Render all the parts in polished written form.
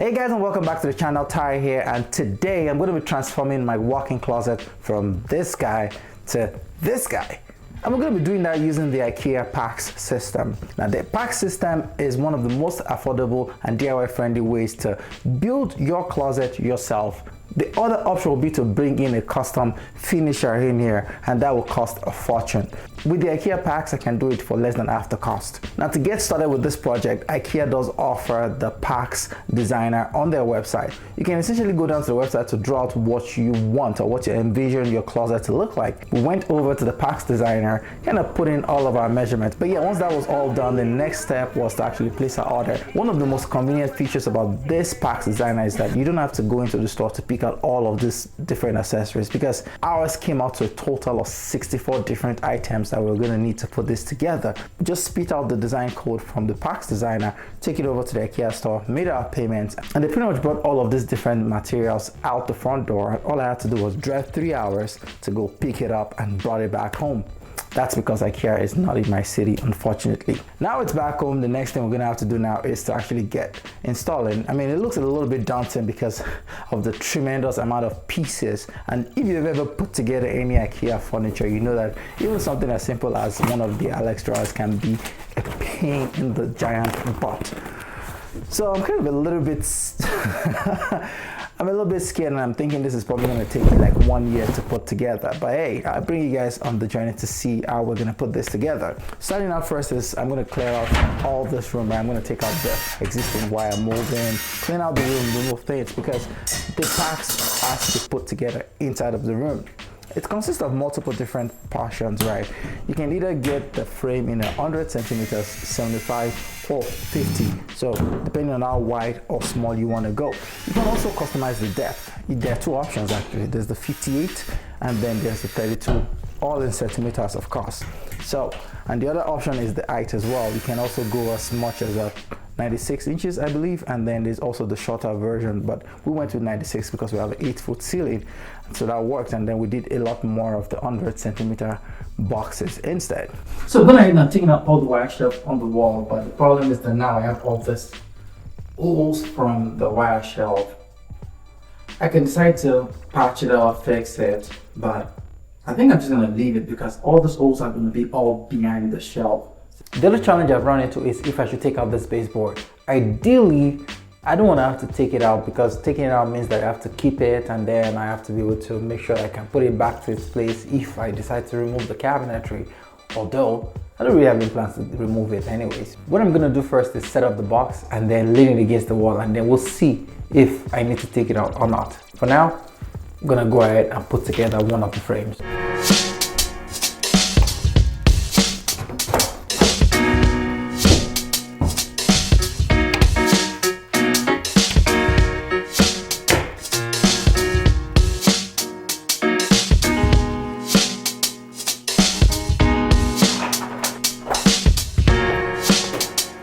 Hey guys, and welcome back to the channel. Ty here, and today I'm going to be transforming my walk-in closet from this guy to this guy. And we're going to be doing that using the IKEA PAX system. Now the PAX system is one of the most affordable and DIY friendly ways to build your closet yourself. The other option will be to bring in a custom finisher in here, and that will cost a fortune. With the IKEA PAX, I can do it for less than half the cost. Now to get started with this project, IKEA does offer the PAX designer on their website. You can essentially go down to the website to draw out what you want or what you envision your closet to look like. We went over to the PAX designer, kind of put in all of our measurements. But yeah, once that was all done, the next step was to actually place our order. One of the most convenient features about this PAX designer is that you don't have to go into the store to pick out all of these different accessories, because ours came out to a total of 64 different items that we're going to need to put this together. Just spit out the design code from the PAX designer, take it over to the IKEA store, made our payments, and they pretty much brought all of these different materials out the front door. All I had to do was drive 3 hours to go pick it up and brought it back home. That's because IKEA is not in my city, unfortunately. Now it's back home. The next thing we're gonna have to do now is to actually get installing. I mean, it looks a little bit daunting because of the tremendous amount of pieces. And if you've ever put together any IKEA furniture, you know that even something as simple as one of the Alex drawers can be a pain in the giant butt. So I'm kind of a little bit I'm a little bit scared, and I'm thinking this is probably going to take me like 1 year to put together. But hey, I bring you guys on the journey to see how we're going to put this together. Starting out first is I'm going to clear out all this room. I'm going to take out the existing wire molding, clean out the room, remove things, because the PAX has to put together inside of the room. It consists of multiple different portions, right? You can either get the frame in 100 centimeters, 75 or 50. So depending on how wide or small you want to go. You can also customize the depth. There are two options actually. There's the 58 and then there's the 32, all in centimeters of course. So, and the other option is the height as well. You can also go as much as 96 inches, I believe, and then there's also the shorter version, but we went with 96 because we have an 8-foot ceiling, so that worked. And then we did a lot more of the 100 centimeter boxes instead. So when I am taking out all the wire shelf on the wall, but the problem is that now I have all this holes from the wire shelf. I can decide to patch it out, fix it, but I think I'm just gonna leave it because all those holes are gonna be all behind the shelf. The other challenge I've run into is if I should take out this baseboard. Ideally, I don't want to have to take it out, because taking it out means that I have to keep it, and then I have to be able to make sure I can put it back to its place if I decide to remove the cabinetry, although I don't really have any plans to remove it anyways. What I'm going to do first is set up the box and then lean it against the wall, and then we'll see if I need to take it out or not. For now, I'm going to go ahead and put together one of the frames.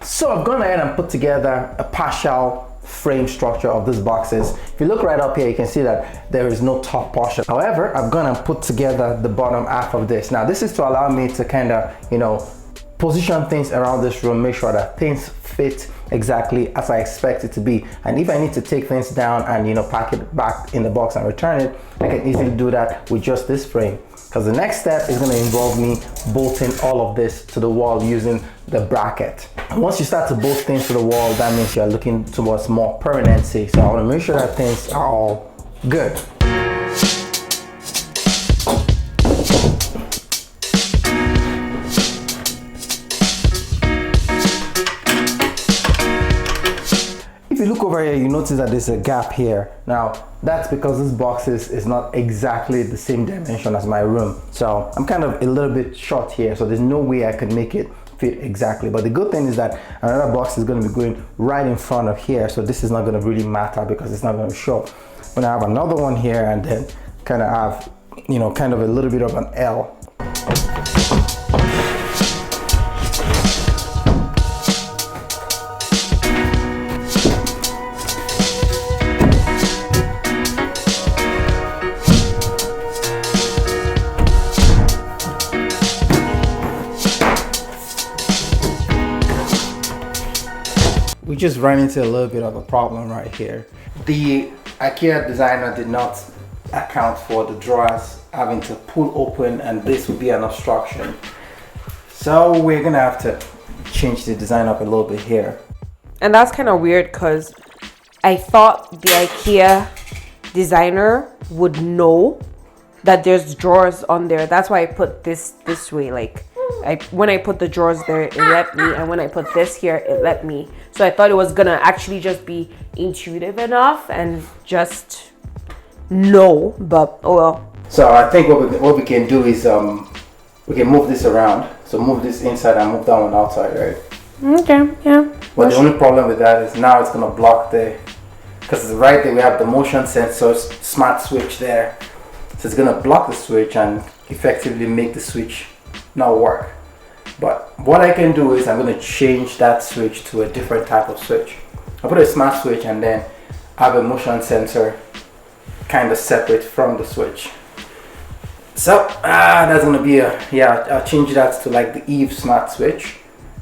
So I've gone ahead and put together a partial frame structure of these boxes. If you look right up here, you can see that there is no top portion. However, I've gone and put together the bottom half of this. Now this is to allow me to kind of, position things around this room, make sure that things fit exactly as I expect it to be. And if I need to take things down and pack it back in the box and return it, I can easily do that with just this frame. Because the next step is going to involve me bolting all of this to the wall using the bracket. And once you start to bolt things to the wall, that means you're looking towards more permanency. So I want to make sure that things are all good. If you look over here, you notice that there's a gap here. Now, that's because this box is not exactly the same dimension as my room. So I'm kind of a little bit short here, so there's no way I could make it fit exactly. But the good thing is that another box is going to be going right in front of here, so this is not going to really matter because it's not going to show. When I have another one here and then kind of have, kind of a little bit of an L. just ran into a little bit of a problem right here. The IKEA designer did not account for the drawers having to pull open, and this would be an obstruction. So we're gonna have to change the design up a little bit here. And that's kind of weird because I thought the IKEA designer would know that there's drawers on there. That's why I put this way. Like when I put the drawers there, it let me, and when I put this here, it let me. So I thought it was gonna actually just be intuitive enough and just know, but oh well. So I think what we can do is we can move this around. So move this inside and move that one outside, right? Okay, yeah. But the only problem with that is now it's gonna block because right there we have the motion sensor smart switch there. So it's gonna block the switch and effectively make the switch not work. But what I can do is I'm gonna change that switch to a different type of switch. I'll put a smart switch and then have a motion sensor kind of separate from the switch. So that's gonna be I'll change that to like the Eve smart switch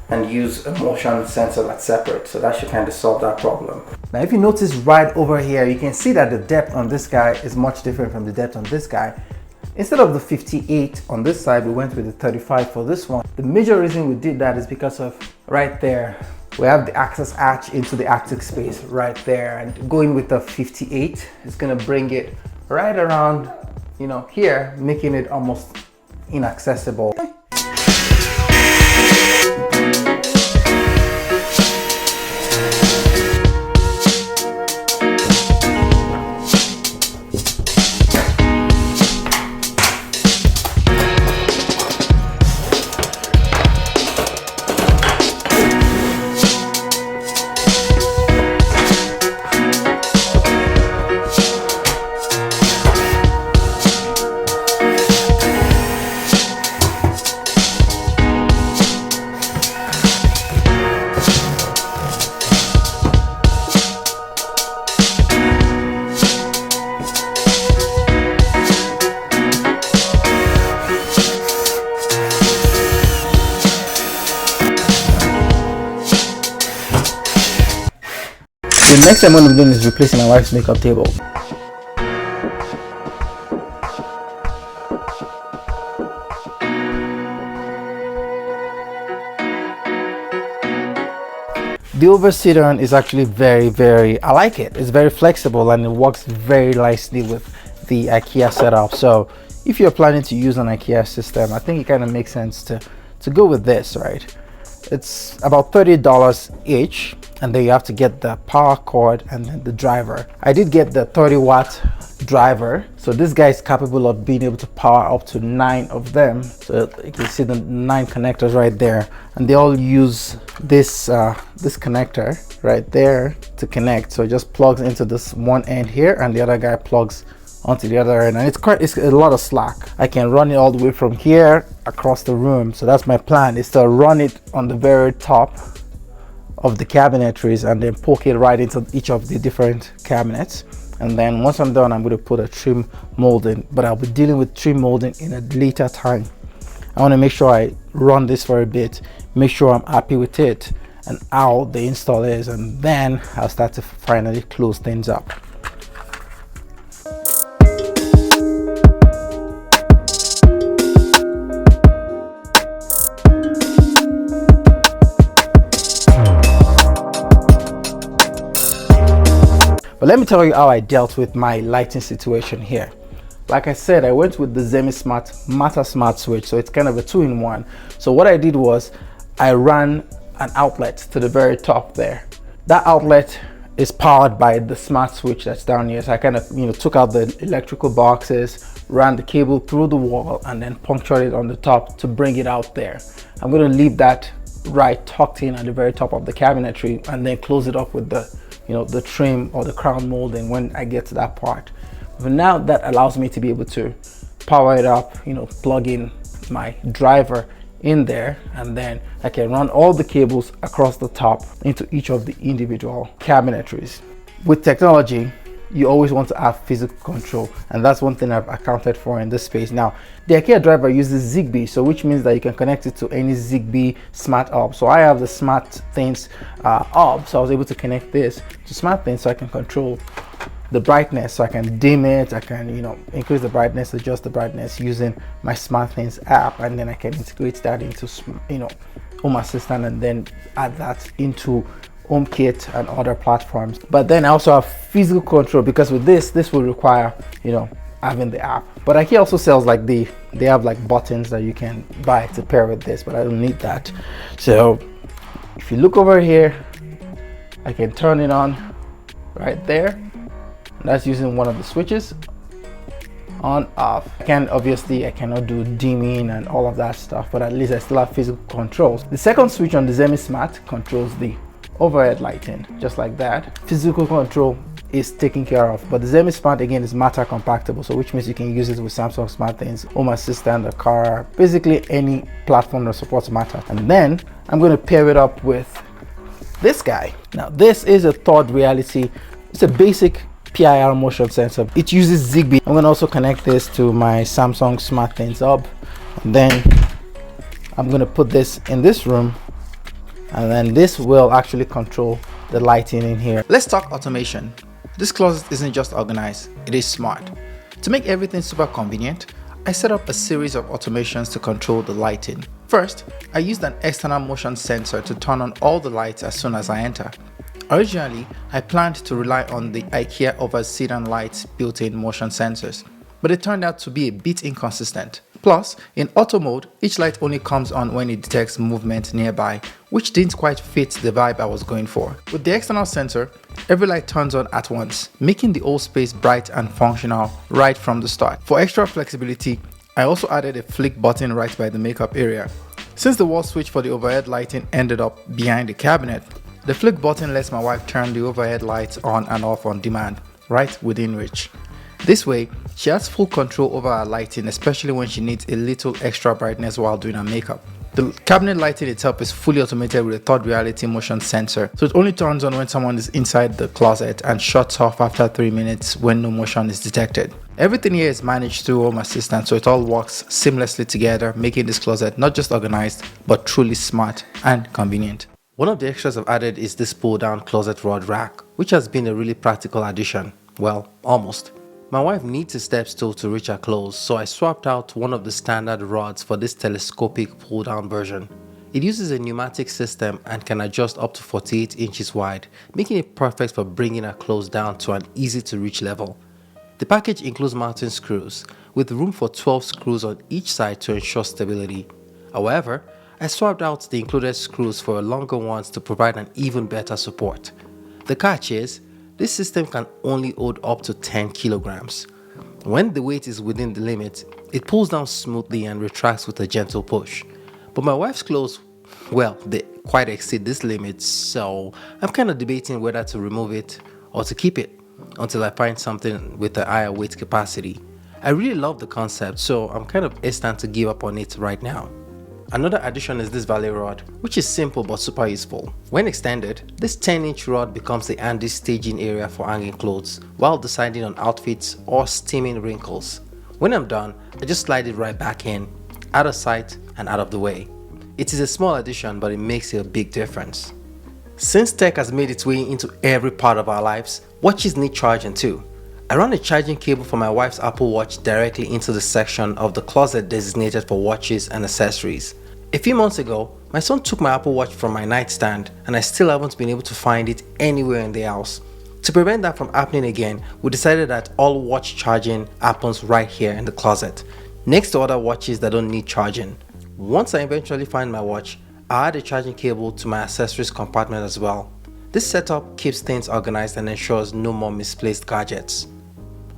and use a motion sensor that's separate. So that should kind of solve that problem. Now if you notice right over here, you can see that the depth on this guy is much different from the depth on this guy. Instead of the 58 on this side, we went with the 35 for this one. The major reason we did that is because of right there, we have the access hatch into the attic space right there, and going with the 58 is gonna bring it right around, you know, here, making it almost inaccessible. The next thing I'm going to be doing is replacing my wife's makeup table. The over-sit-on is actually very, I like it. It's very flexible and it works very nicely with the IKEA setup. So if you're planning to use an IKEA system, I think it kind of makes sense to go with this, right? It's about $30 each, and then you have to get the power cord and then the driver. I did get the 30-watt driver, so this guy is capable of being able to power up to 9 of them. So you can see the 9 connectors right there, and they all use this this connector right there to connect. So it just plugs into this one end here, and the other guy plugs onto the other end, and it's a lot of slack. I can run it all the way from here across the room. So that's my plan, is to run it on the very top of the cabinetries and then poke it right into each of the different cabinets. And then once I'm done, I'm going to put a trim molding, but I'll be dealing with trim molding in a later time. I want to make sure I run this for a bit, make sure I'm happy with it and how the install is, and then I'll start to finally close things up. But let me tell you how I dealt with my lighting situation here. Like I said, I went with the Zemismart Matter Smart switch, so it's kind of a 2-in-1. So what I did was I ran an outlet to the very top there. That outlet is powered by the smart switch that's down here. So I kind of, took out the electrical boxes, ran the cable through the wall, and then punctured it on the top to bring it out there. I'm going to leave that right tucked in at the very top of the cabinetry, and then close it up with the trim or the crown molding when I get to that part. But now that allows me to be able to power it up, plug in my driver in there, and then I can run all the cables across the top into each of the individual cabinetries. With technology, you always want to have physical control, and that's one thing I've accounted for in this space. Now, the IKEA driver uses Zigbee, so which means that you can connect it to any Zigbee smart hub. So I have the smart things hub, so I was able to connect this to smart things so I can control the brightness, so I can dim it, I can, you know, increase the brightness, adjust the brightness using my smart things app, and then I can integrate that into, you know, Home Assistant, and then add that into HomeKit and other platforms. But then I also have physical control, because with this will require, you know, having the app. But IKEA also sells like they have like buttons that you can buy to pair with this, but I don't need that. So if you look over here, I can turn it on right there. That's using one of the switches, on, off. I cannot do dimming and all of that stuff, but at least I still have physical controls. The second switch on the Zemismart controls the overhead lighting, just like that. Physical control is taken care of, but the Zemismart again is Matter compatible, so which means you can use it with Samsung Smart Things, Home Assistant, the car, basically any platform that supports Matter. And then I'm going to pair it up with this guy. Now this is a ThirdReality. It's a basic PIR motion sensor. It uses Zigbee. I'm going to also connect this to my Samsung Smart Things hub, and then I'm going to put this in this room, and then this will actually control the lighting in here. Let's talk automation. This closet isn't just organized, it is smart. To make everything super convenient, I set up a series of automations to control the lighting. First, I used an external motion sensor to turn on all the lights as soon as I enter. Originally, I planned to rely on the IKEA over-sedan lights built-in motion sensors, but it turned out to be a bit inconsistent. Plus, in auto mode, each light only comes on when it detects movement nearby, which didn't quite fit the vibe I was going for. With the external sensor, every light turns on at once, making the whole space bright and functional right from the start. For extra flexibility, I also added a flick button right by the makeup area. Since the wall switch for the overhead lighting ended up behind the cabinet, the flick button lets my wife turn the overhead lights on and off on demand, right within reach. This way, she has full control over her lighting, especially when she needs a little extra brightness while doing her makeup. The cabinet lighting itself is fully automated with a ThirdReality motion sensor, so it only turns on when someone is inside the closet and shuts off after 3 minutes when no motion is detected. Everything here is managed through Home Assistant, so it all works seamlessly together, making this closet not just organized, but truly smart and convenient. One of the extras I've added is this pull-down closet rod rack, which has been a really practical addition. Well, almost. My wife needs a step stool to reach her clothes, so I swapped out one of the standard rods for this telescopic pull-down version. It uses a pneumatic system and can adjust up to 48 inches wide, making it perfect for bringing her clothes down to an easy-to-reach level. The package includes mounting screws, with room for 12 screws on each side to ensure stability. However, I swapped out the included screws for longer ones to provide an even better support. The catch is, this system can only hold up to 10 kilograms. When the weight is within the limit, it pulls down smoothly and retracts with a gentle push. But my wife's clothes, well, they quite exceed this limit, so I'm kind of debating whether to remove it or to keep it until I find something with a higher weight capacity. I really love the concept, so I'm kind of hesitant to give up on it right now. Another addition is this valet rod, which is simple but super useful. When extended, this 10-inch rod becomes the handy staging area for hanging clothes while deciding on outfits or steaming wrinkles. When I'm done, I just slide it right back in, out of sight and out of the way. It is a small addition, but it makes a big difference. Since tech has made its way into every part of our lives, watches need charging too. I run a charging cable for my wife's Apple Watch directly into the section of the closet designated for watches and accessories. A few months ago, my son took my Apple Watch from my nightstand and I still haven't been able to find it anywhere in the house. To prevent that from happening again, we decided that all watch charging happens right here in the closet, next to other watches that don't need charging. Once I eventually find my watch, I add a charging cable to my accessories compartment as well. This setup keeps things organized and ensures no more misplaced gadgets.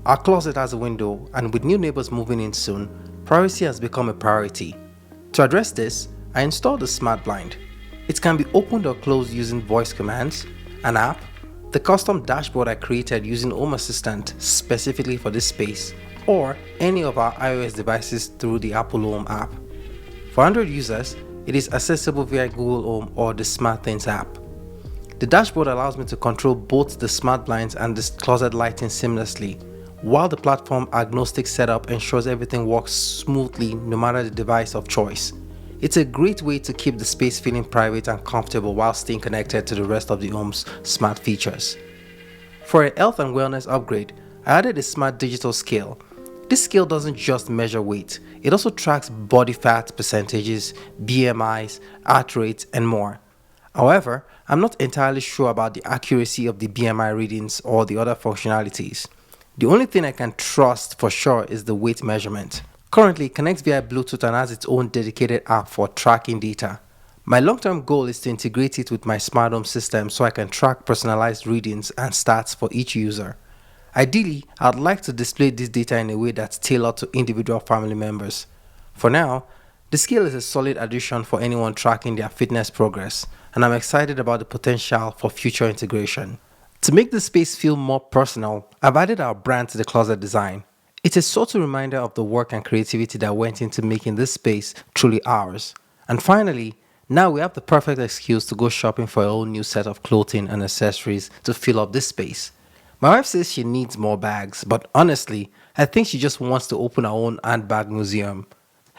Our closet has a window, and with new neighbors moving in soon, privacy has become a priority. To address this, I installed a smart blind. It can be opened or closed using voice commands, an app, the custom dashboard I created using Home Assistant specifically for this space, or any of our iOS devices through the Apple Home app. For Android users, it is accessible via Google Home or the SmartThings app. The dashboard allows me to control both the smart blinds and the closet lighting seamlessly, while the platform agnostic setup ensures everything works smoothly no matter the device of choice. It's a great way to keep the space feeling private and comfortable while staying connected to the rest of the home's smart features. For a health and wellness upgrade, I added a smart digital scale. This scale doesn't just measure weight, it also tracks body fat percentages, BMIs, heart rates, and more. However, I'm not entirely sure about the accuracy of the BMI readings or the other functionalities. The only thing I can trust for sure is the weight measurement. Currently, it connects via Bluetooth and has its own dedicated app for tracking data. My long-term goal is to integrate it with my smart home system so I can track personalized readings and stats for each user. Ideally, I'd like to display this data in a way that's tailored to individual family members. For now, the scale is a solid addition for anyone tracking their fitness progress, and I'm excited about the potential for future integration. To make the space feel more personal, I've added our brand to the closet design. It's a subtle reminder of the work and creativity that went into making this space truly ours. And finally, now we have the perfect excuse to go shopping for a whole new set of clothing and accessories to fill up this space. My wife says she needs more bags, but honestly, I think she just wants to open her own handbag museum.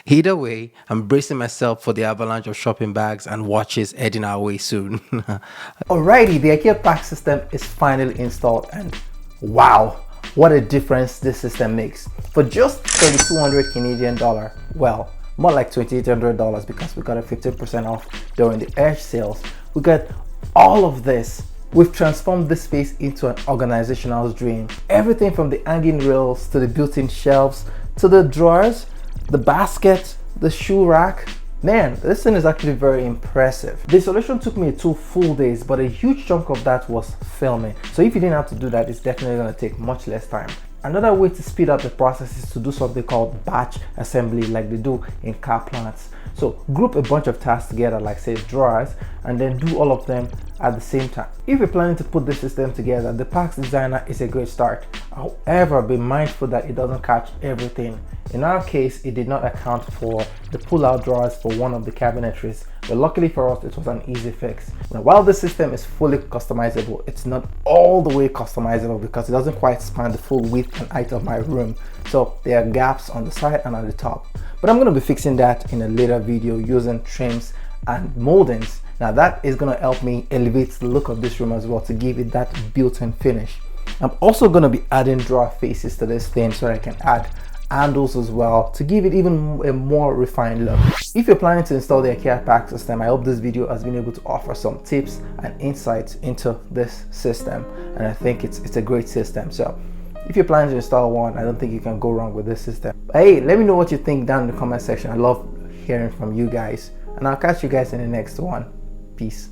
Either way, I'm bracing myself for the avalanche of shopping bags and watches heading our way soon. Alrighty, the IKEA PAX system is finally installed, and wow, what a difference this system makes. For just 3,200 Canadian dollar, well, more like $2,800 because we got a 15% off during the Edge sales. We got all of this. We've transformed this space into an organizational dream. Everything from the hanging rails to the built-in shelves to the drawers, the basket, the shoe rack. Man, this thing is actually very impressive. The installation took me 2 full days, but a huge chunk of that was filming. So if you didn't have to do that, it's definitely going to take much less time. Another way to speed up the process is to do something called batch assembly like they do in car plants. So group a bunch of tasks together like say drawers and then do all of them at the same time. If you're planning to put this system together, the PAX Designer is a great start. However, be mindful that it doesn't catch everything. In our case, it did not account for the pull-out drawers for one of the cabinetries, but luckily for us, it was an easy fix. Now, while the system is fully customizable, it's not all the way customizable because it doesn't quite span the full width and height of my room. So there are gaps on the side and at the top. But I'm going to be fixing that in a later video using trims and moldings. Now that is going to help me elevate the look of this room as well to give it that built-in finish. I'm also going to be adding drawer faces to this thing so that I can add handles as well to give it even a more refined look. If you're planning to install the IKEA PAX system, I hope this video has been able to offer some tips and insights into this system, and I think it's a great system. So if you're planning to install one, I don't think you can go wrong with this system. But hey, let me know what you think down in the comment section. I love hearing from you guys, and I'll catch you guys in the next one. Peace.